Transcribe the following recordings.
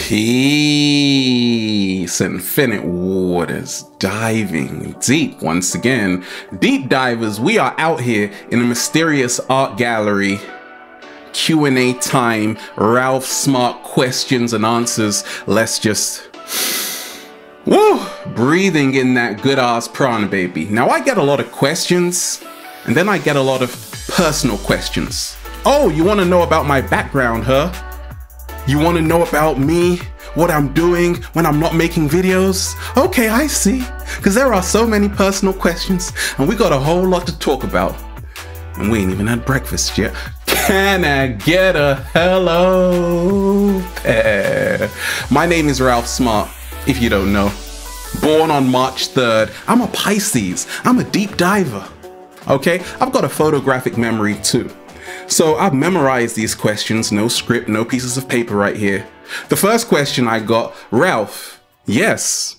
Peace, infinite waters, diving deep once again. Deep divers, we are out here in a mysterious art gallery. Q&A time, Ralph Smart questions and answers. Let's just, breathing in that good ass prana, baby. Now I get a lot of questions, and then I get a lot of personal questions. Oh, you want to know about my background, huh? You want to know about me, what I'm doing when I'm not making videos? Okay, I see. Because there are so many personal questions and we got a whole lot to talk about. And we ain't even had breakfast yet. Can I get a hello there? My name is Ralph Smart, if you don't know. Born on March 3rd. I'm a Pisces. I'm a deep diver. Okay, I've got a photographic memory too. So I've memorized these questions, no script, no pieces of paper right here. The first question I got, Ralph, yes.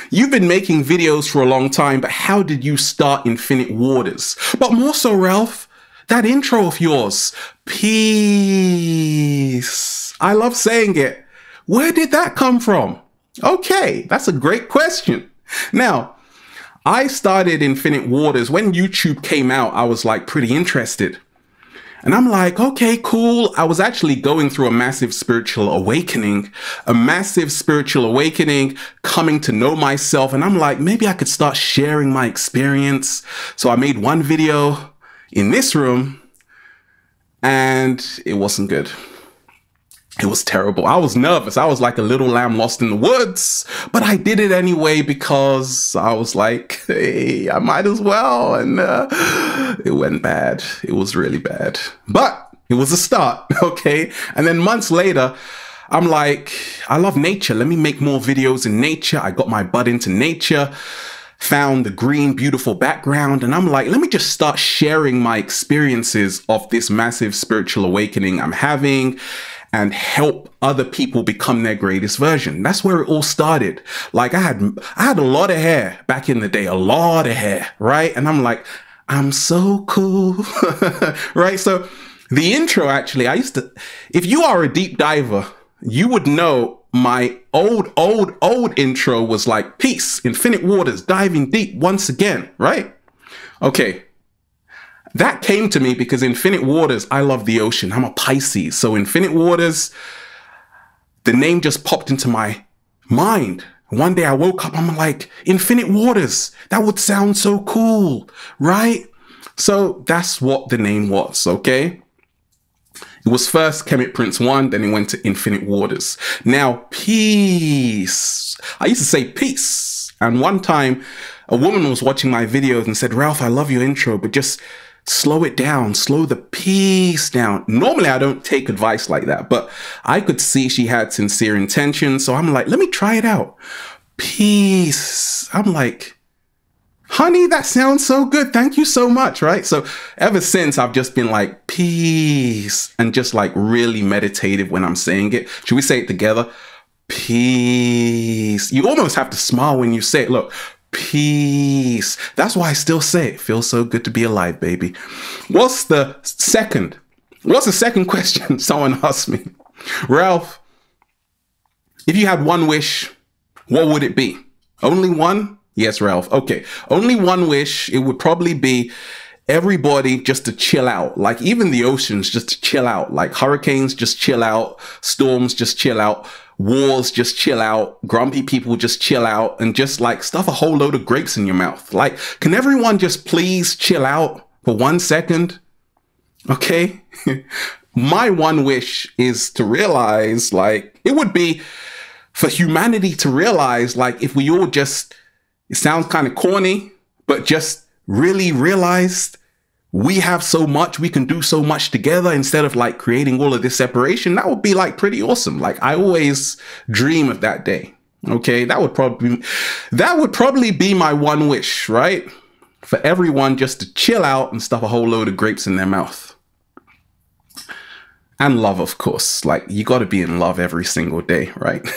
You've been making videos for a long time, but how did you start Infinite Waters? But more so, Ralph, that intro of yours, peace. I love saying it. Where did that come from? Okay, that's a great question. Now, I started Infinite Waters when YouTube came out. I was like pretty interested. And I'm like, okay, cool. I was actually going through a massive spiritual awakening, coming to know myself. And I'm like, maybe I could start sharing my experience. So I made one video in this room and it wasn't good. It was terrible. I was nervous. I was like a little lamb lost in the woods, but I did it anyway because I was like, hey, I might as well. And it went bad. It was really bad, but it was a start. Okay. And then months later, I'm like, I love nature. Let me make more videos in nature. I got my butt into nature, found the green, beautiful background. And I'm like, let me just start sharing my experiences of this massive spiritual awakening I'm having and help other people become their greatest version. That's where it all started. Like I had a lot of hair back in the day, a lot of hair, right? And I'm like, I'm so cool, right? So the intro, actually, if you are a deep diver, you would know my old intro was like, peace, infinite waters, diving deep once again, right? Okay. That came to me because Infinite Waters, I love the ocean. I'm a Pisces. So Infinite Waters, the name just popped into my mind. One day I woke up, I'm like, Infinite Waters, that would sound so cool, right? So that's what the name was, okay? It was first Kemet Prince 1, then it went to Infinite Waters. Now, peace. I used to say peace. And one time a woman was watching my videos and said, Ralph, I love your intro, but just slow it down, slow the peace down. Normally, I don't take advice like that, but I could see she had sincere intention. So I'm like, let me try it out. Peace. I'm like, honey, that sounds so good. Thank you so much, right? So ever since, I've just been like, peace, and just like really meditative when I'm saying it. Should we say it together? Peace. You almost have to smile when you say it. Look. Peace. That's why I still say it. Feels so good to be alive, baby. What's the second question someone asked me? Ralph, if you had one wish, what would it be? Only one? Yes, Ralph. Okay. Only one wish. It would probably be everybody just to chill out. Like even the oceans just to chill out. Like hurricanes, just chill out. Storms, just chill out. Wars, just chill out. Grumpy people, just chill out and just like stuff a whole load of grapes in your mouth. Like, can everyone just please chill out for 1 second? Okay. My one wish is to realize, like, it would be for humanity to realize, like, if we all just, it sounds kind of corny, but just really realized we have so much, we can do so much together instead of like creating all of this separation. That would be like pretty awesome. Like I always dream of that day. Okay. That would probably be my one wish, right? For everyone just to chill out and stuff a whole load of grapes in their mouth. And love, of course. Like you got to be in love every single day, right?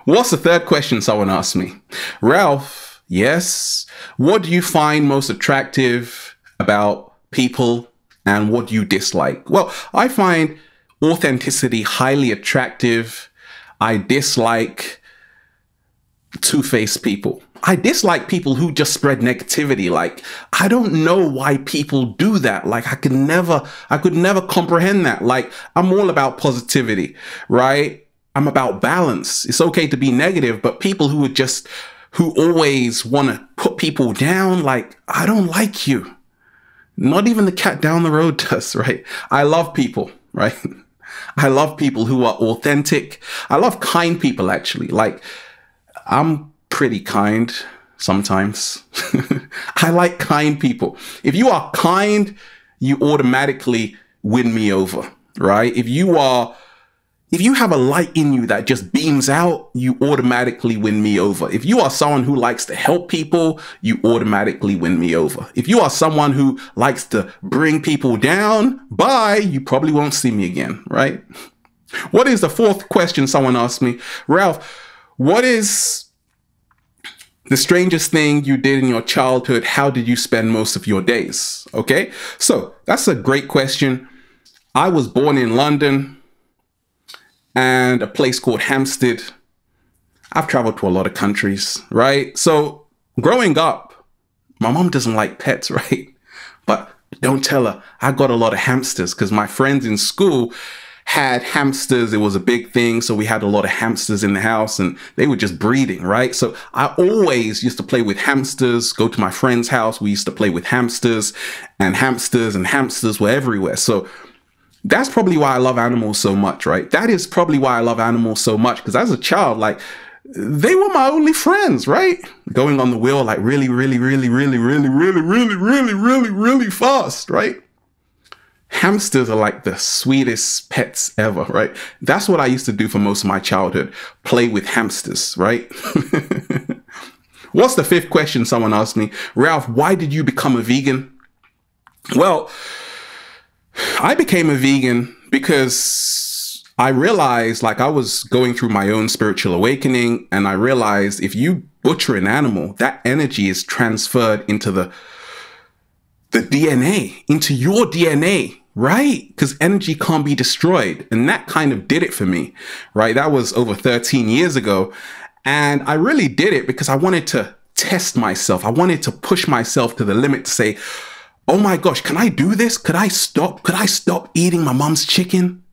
What's the third question someone asked me? Ralph, yes. What do you find most attractive about people and what you dislike? Well, I find authenticity highly attractive. I dislike two-faced people. I dislike people who just spread negativity. Like, I don't know why people do that. Like, I could never comprehend that. Like, I'm all about positivity, right? I'm about balance. It's okay to be negative, but people who always want to put people down, like, I don't like you. Not even the cat down the road does, right? I love people, right? I love people who are authentic. I love kind people, actually. Like, I'm pretty kind sometimes. I like kind people. If you are kind, you automatically win me over, right? If you have a light in you that just beams out, you automatically win me over. If you are someone who likes to help people, you automatically win me over. If you are someone who likes to bring people down, bye, you probably won't see me again, right? What is the fourth question someone asked me? Ralph, what is the strangest thing you did in your childhood? How did you spend most of your days? Okay, so that's a great question. I was born in London and a place called Hampstead. I've traveled to a lot of countries, right? So growing up, my mom doesn't like pets, right? But don't tell her, I got a lot of hamsters because my friends in school had hamsters. It was a big thing. So we had a lot of hamsters in the house and they were just breeding, right? So I always used to play with hamsters, go to my friend's house. We used to play with hamsters and hamsters were everywhere. So that's probably why I love animals so much, right? That is probably why I love animals so much. Because as a child, like, they were my only friends, right? Going on the wheel, like really, really, really, really, really, really, really, really, really, really fast, right? Hamsters are like the sweetest pets ever, right? That's what I used to do for most of my childhood. Play with hamsters, right? What's the fifth question someone asked me? Ralph, why did you become a vegan? Well, I became a vegan because I realized, like, I was going through my own spiritual awakening, and I realized if you butcher an animal, that energy is transferred into the DNA, into your DNA, right? Because energy can't be destroyed. And that kind of did it for me, right? That was over 13 years ago. And I really did it because I wanted to test myself. I wanted to push myself to the limit to say, oh my gosh, can I do this? Could I stop? Could I stop eating my mom's chicken?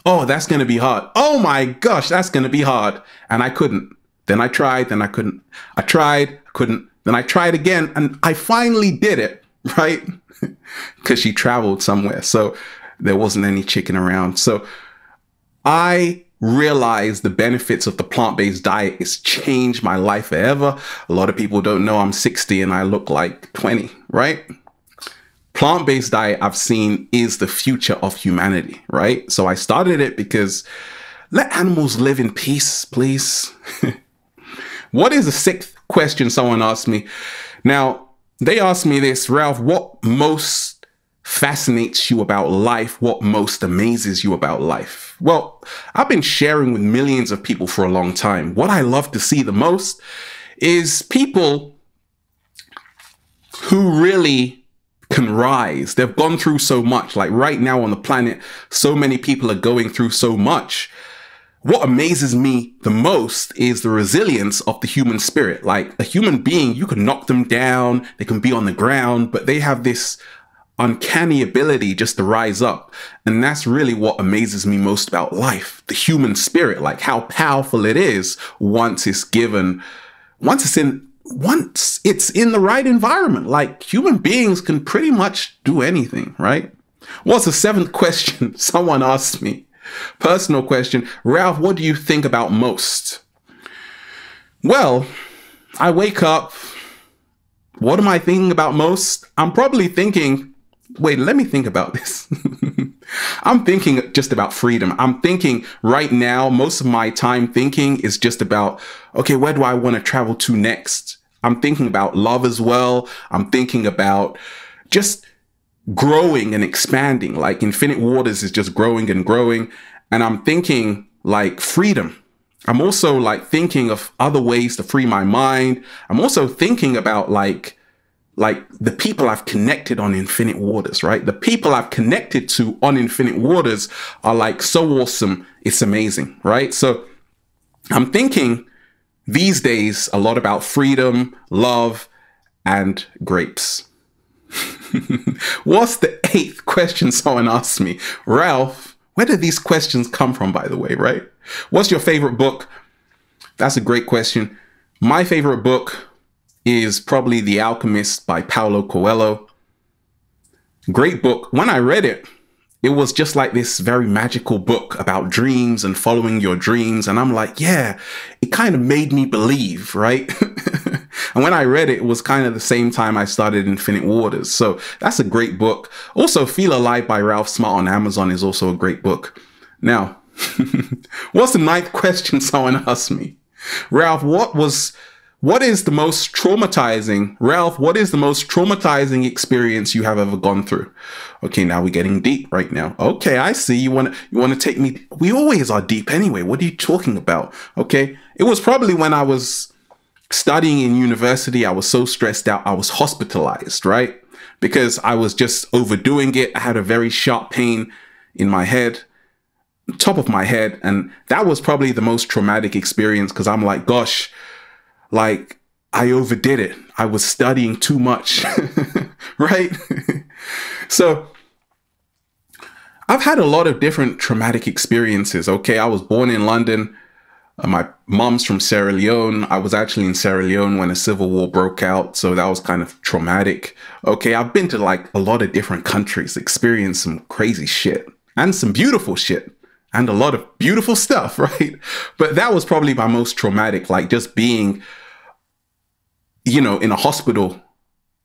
Oh, that's going to be hard. Oh my gosh, that's going to be hard. And I couldn't. Then I tried, then I couldn't. I tried, couldn't. Then I tried again. And I finally did it, right? Because she traveled somewhere. So there wasn't any chicken around. So I realized the benefits of the plant-based diet. It's changed my life forever. A lot of people don't know I'm 60 and I look like 20, right? Plant-based diet, I've seen, is the future of humanity, right? So I started it because let animals live in peace, please. What is the sixth question someone asked me? Now, they asked me this, Ralph, what most fascinates you about life? What most amazes you about life? Well, I've been sharing with millions of people for a long time. What I love to see the most is people who really can rise. They've gone through so much. Like right now on the planet, so many people are going through so much. What amazes me the most is the resilience of the human spirit. Like a human being, you can knock them down, they can be on the ground, but they have this uncanny ability just to rise up. And that's really what amazes me most about life, the human spirit, like how powerful it is once it's given, once it's in the right environment. Like human beings can pretty much do anything, right? What's the seventh question someone asked me? Personal question. Ralph, what do you think about most? Well, I wake up. What am I thinking about most? I'm probably thinking, wait, let me think about this. I'm thinking just about freedom. I'm thinking right now, most of my time thinking is just about, okay, where do I want to travel to next? I'm thinking about love as well. I'm thinking about just growing and expanding. Like Infinite Waters is just growing and growing. And I'm thinking like freedom. I'm also like thinking of other ways to free my mind. I'm also thinking about like like the people I've connected on Infinite Waters, right? The people I've connected to on Infinite Waters are like so awesome. It's amazing, right? So I'm thinking these days a lot about freedom, love, and grapes. What's the 8th question someone asked me? Ralph, where did these questions come from, by the way, right? What's your favorite book? That's a great question. My favorite book is probably The Alchemist by Paulo Coelho. Great book. When I read it, it was just like this very magical book about dreams and following your dreams. And I'm like, yeah, it kind of made me believe, right? And when I read it, it was kind of the same time I started Infinite Waters. So that's a great book. Also, Feel Alive by Ralph Smart on Amazon is also a great book. Now, what's the 9th question someone asked me? Ralph, what is the most traumatizing, Ralph, what is the most traumatizing experience you have ever gone through? Okay, now we're getting deep right now. Okay, I see. You want to take me. We always are deep anyway. What are you talking about? Okay, it was probably when I was studying in university. I was so stressed out. I was hospitalized, right? Because I was just overdoing it. I had a very sharp pain in my head, top of my head. And that was probably the most traumatic experience because I'm like, gosh, like I overdid it. I was studying too much, right? So I've had a lot of different traumatic experiences. Okay, I was born in London. My mom's from Sierra Leone. I was actually in Sierra Leone when a civil war broke out. So that was kind of traumatic. Okay, I've been to like a lot of different countries, experienced some crazy shit and some beautiful shit and a lot of beautiful stuff, right? But that was probably my most traumatic, like just being, you know, in a hospital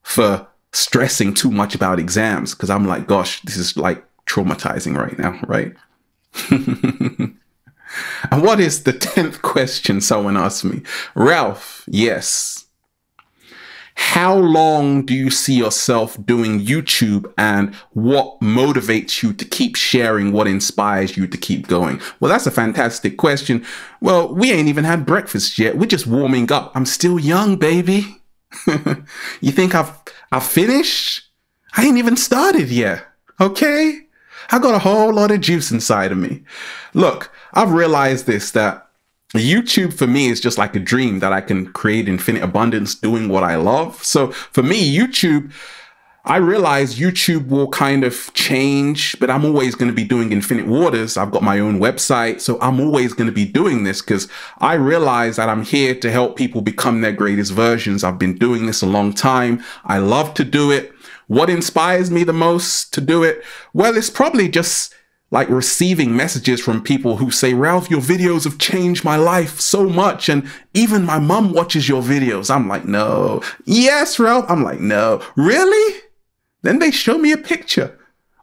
for stressing too much about exams. Cause I'm like, gosh, this is like traumatizing right now, right? And what is the 10th question someone asked me? Ralph, yes. How long do you see yourself doing YouTube and what motivates you to keep sharing? What inspires you to keep going? Well, that's a fantastic question. Well, we ain't even had breakfast yet. We're just warming up. I'm still young, baby. You think I've finished? I ain't even started yet. Okay? I got a whole lot of juice inside of me. Look, I've realized this, that YouTube for me is just like a dream that I can create infinite abundance doing what I love. So for me, YouTube, I realize YouTube will kind of change, but I'm always going to be doing Infinite Waters. I've got my own website, so I'm always going to be doing this because I realize that I'm here to help people become their greatest versions. I've been doing this a long time. I love to do it. What inspires me the most to do it? Well, it's probably just like receiving messages from people who say, Ralph, your videos have changed my life so much. And even my mom watches your videos. I'm like, no. Yes, Ralph. I'm like, no. Really? Then they show me a picture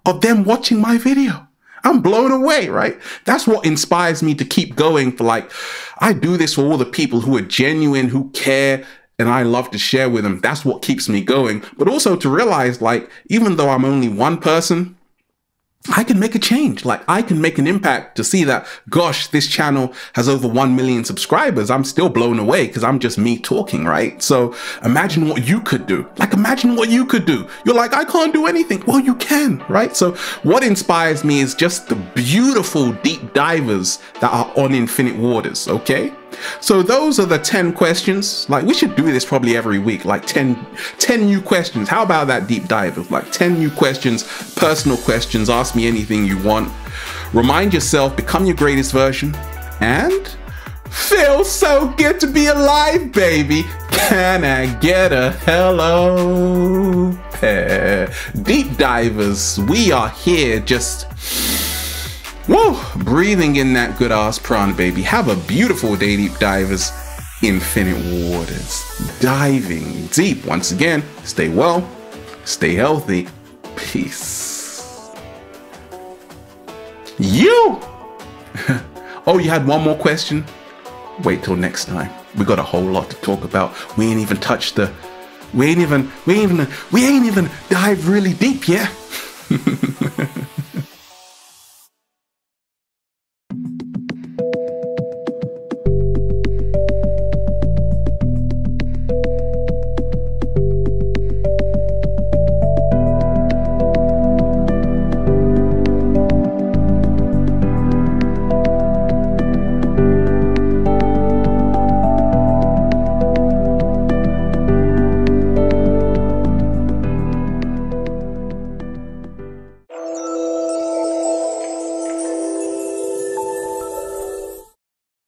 of them watching my video. I'm blown away, right? That's what inspires me to keep going. For like, I do this for all the people who are genuine, who care, and I love to share with them. That's what keeps me going. But also to realize, like, even though I'm only one person, I can make a change. Like I can make an impact. To see that, gosh, this channel has over 1 million subscribers. I'm still blown away because I'm just me talking, right? So imagine what you could do. Like imagine what you could do. You're like, I can't do anything. Well, you can, right? So what inspires me is just the beautiful deep divers that are on Infinite Waters, okay? So those are the 10 questions. Like we should do this probably every week, like 10 new questions. How about that deep dive of like 10 new questions, personal questions, ask me anything you want. Remind yourself, become your greatest version, and feel so good to be alive, baby. Can I get a hello? Deep divers, we are here just woo, breathing in that good ass prana, baby. Have a beautiful day, deep divers. Infinite Waters, diving deep. Once again, stay well, stay healthy. Peace. You. Oh, you had one more question? Wait till next time. We got a whole lot to talk about. We ain't even touched the. We ain't even dive really deep yet.